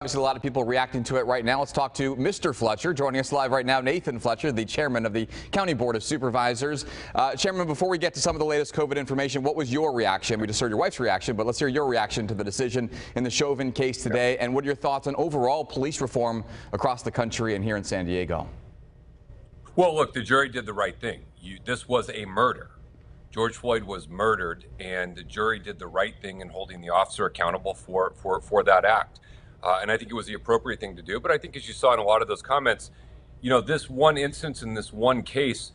Obviously, a lot of people reacting to it right now. Let's talk to Mr. Fletcher. Joining us live right now, Nathan Fletcher, the chairman of the County Board of Supervisors. Chairman, before we get to some of the latest COVID information, what was your reaction? We just heard your wife's reaction, but let's hear your reaction to the decision in the Chauvin case today. And what are your thoughts on overall police reform across the country and here in San Diego? Well, look, the jury did the right thing. This was a murder. George Floyd was murdered, and the jury did the right thing in holding the officer accountable for that act. And I think it was the appropriate thing to do. But I think, as you saw in a lot of those comments, this one instance in this one case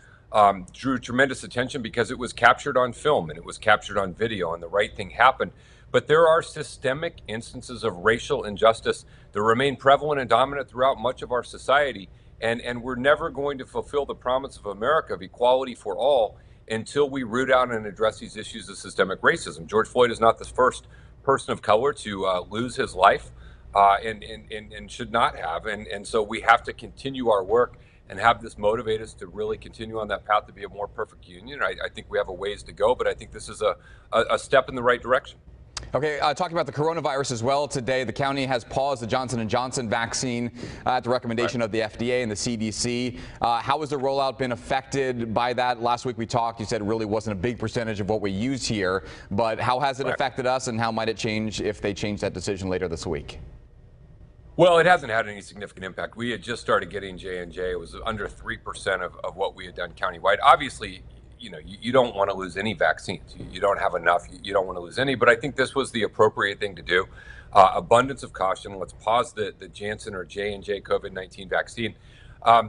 drew tremendous attention because it was captured on film and it was captured on video, and the right thing happened. But there are systemic instances of racial injustice that remain prevalent and dominant throughout much of our society. And we're never going to fulfill the promise of America of equality for all until we root out and address these issues of systemic racism. George Floyd is not the first person of color to lose his life. And should not have. And so we have to continue our work and have this motivate us to really continue on that path to be a more perfect union. I think we have a ways to go, but I think this is a step in the right direction. Okay, talking about the coronavirus as well, today the county has paused the Johnson & Johnson vaccine at the recommendation of the FDA and the CDC. How has the rollout been affected by that? Last week we talked, you said it really wasn't a big percentage of what we use here, but how has it affected us, and how might it change if they change that decision later this week? Well, it hasn't had any significant impact. We had just started getting J&J. It was under 3% of what we had done countywide. Obviously, you don't want to lose any vaccines. You don't have enough. You don't want to lose any. But I think this was the appropriate thing to do. Abundance of caution. Let's pause the Janssen or J&J COVID-19 vaccine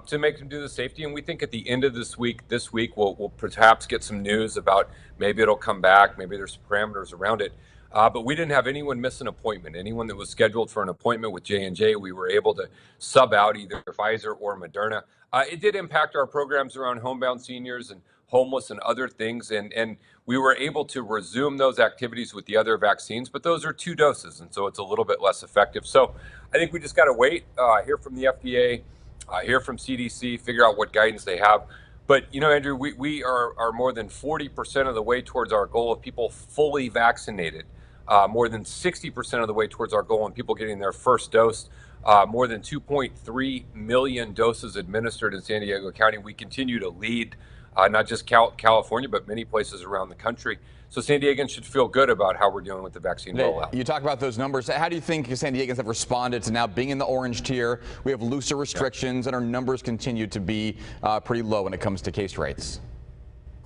to make them do the safety. And we think at the end of this week, we'll perhaps get some news about maybe it'll come back. Maybe there's parameters around it. But we didn't have anyone miss an appointment. Anyone that was scheduled for an appointment with J&J, we were able to sub out either Pfizer or Moderna. It did impact our programs around homebound seniors and homeless and other things. And we were able to resume those activities with the other vaccines, but those are 2 doses. And so it's a little bit less effective. So I think we just got to wait, hear from the FDA, hear from CDC, figure out what guidance they have. But, Andrew, we are more than 40% of the way towards our goal of people fully vaccinated. More than 60% of the way towards our goal on people getting their first dose, more than 2.3 million doses administered in San Diego County. We continue to lead not just California, but many places around the country. So San Diegans should feel good about how we're dealing with the vaccine rollout. You talk about those numbers. How do you think San Diegans have responded to now being in the orange tier? We have looser restrictions, and our numbers continue to be pretty low when it comes to case rates.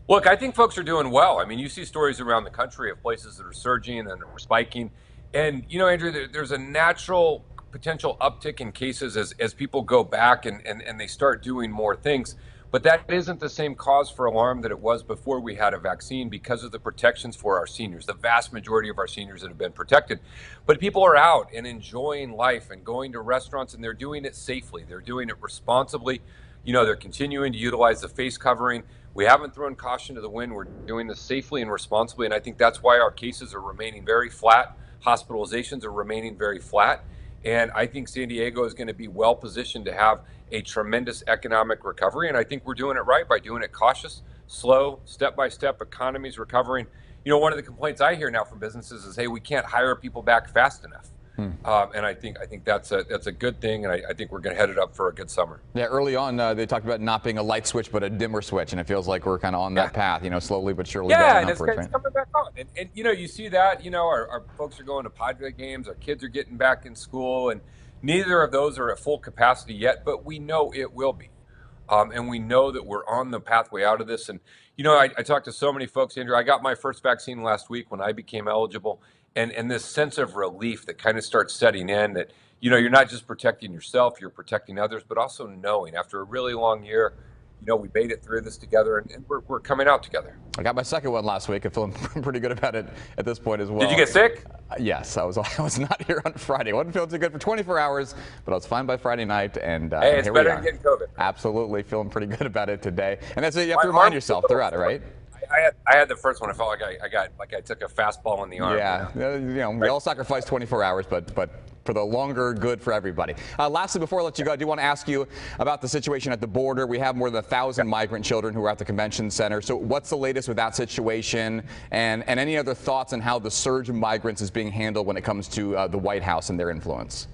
Look, I think folks are doing well. I mean, you see stories around the country of places that are surging and are spiking. And, Andrew, there's a natural potential uptick in cases as people go back and they start doing more things. But that isn't the same cause for alarm that it was before we had a vaccine because of the protections for our seniors, the vast majority of our seniors that have been protected. But people are out and enjoying life and going to restaurants, and they're doing it safely. They're doing it responsibly. They're continuing to utilize the face covering. We haven't thrown caution to the wind. We're doing this safely and responsibly, and I think that's why our cases are remaining very flat. Hospitalizations are remaining very flat, and I think San Diego is going to be well positioned to have a tremendous economic recovery, and I think we're doing it right by doing it cautious, slow, step-by-step. Economy's recovering. One of the complaints I hear now from businesses is, hey, we can't hire people back fast enough. And I think that's a good thing, and I think we're going to head it up for a good summer. Yeah, early on they talked about not being a light switch but a dimmer switch, and it feels like we're kind of on that path, slowly but surely. Yeah, and it's coming back on. And you see that, our folks are going to Padre games, our kids are getting back in school, and neither of those are at full capacity yet, but we know it will be. And we know that we're on the pathway out of this. And, I talked to so many folks, Andrew. I got my first vaccine last week when I became eligible. And this sense of relief that kind of starts setting in that, you're not just protecting yourself, you're protecting others, but also knowing after a really long year, we made it through this together, and we're coming out together. I got my second one last week. I'm feeling pretty good about it at this point as well. Did you get sick? Yes, I was not here on Friday. I wasn't feeling too good for 24 hours, but I was fine by Friday night. And hey, it's better than getting COVID. Absolutely, feeling pretty good about it today. And that's it. You have to remind yourself throughout it, right? I had the first one. I felt like I took a fastball in the arm. Yeah, we all sacrifice 24 hours, but for the longer good for everybody. Lastly, before I let you go, I do want to ask you about the situation at the border. We have more than 1,000 migrant children who are at the convention center. So what's the latest with that situation, and any other thoughts on how the surge of migrants is being handled when it comes to the White House and their influence?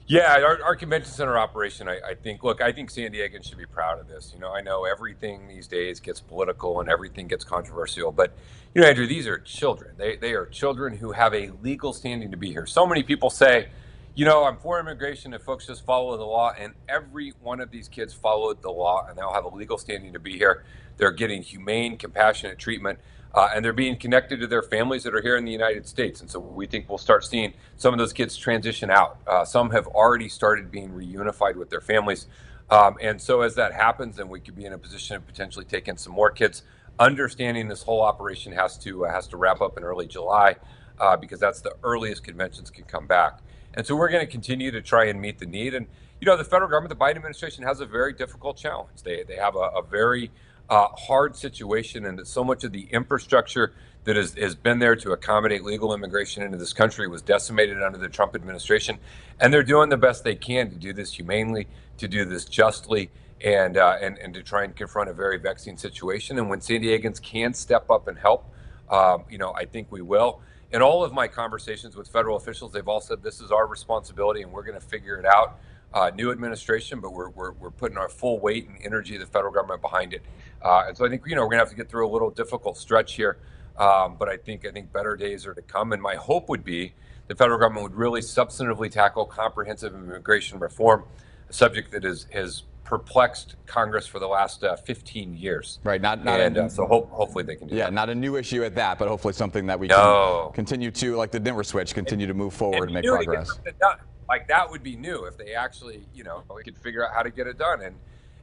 Yeah, our convention center operation, I think, look, I think San Diegans should be proud of this. I know everything these days gets political and everything gets controversial, but, Andrew, these are children. They are children who have a legal standing to be here. So many people say, I'm for immigration if folks just follow the law, and every one of these kids followed the law, and they'll have a legal standing to be here. They're getting humane, compassionate treatment. And they're being connected to their families that are here in the United States. And so we think we'll start seeing some of those kids transition out. Some have already started being reunified with their families. And so as that happens, then we could be in a position of potentially taking some more kids. Understanding this whole operation has to wrap up in early July because that's the earliest conventions can come back. And so we're going to continue to try and meet the need. And, the federal government, the Biden administration has a very difficult challenge. They have a very hard situation, and that so much of the infrastructure that has been there to accommodate legal immigration into this country was decimated under the Trump administration. And they're doing the best they can to do this humanely, to do this justly, and to try and confront a very vexing situation. And when San Diegans can step up and help, I think we will. In all of my conversations with federal officials, they've all said this is our responsibility and we're going to figure it out. New administration, but we're putting our full weight and energy of the federal government behind it. And so I think, we're going to have to get through a little difficult stretch here. But I think better days are to come. And my hope would be the federal government would really substantively tackle comprehensive immigration reform, a subject that has perplexed Congress for the last 15 years. Right. So hopefully they can do that. Yeah, not a new issue at that, but hopefully something that we can continue to, like the dimmer switch, continue to move forward and make progress. Like that would be new if they actually, we could figure out how to get it done.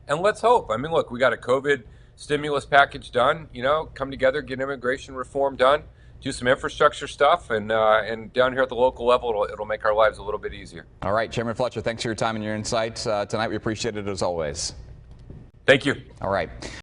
And let's hope. I mean, look, we got a COVID stimulus package done, come together, get immigration reform done, do some infrastructure stuff, and down here at the local level, it'll make our lives a little bit easier. All right, Chairman Fletcher, thanks for your time and your insights tonight. We appreciate it as always. Thank you. All right.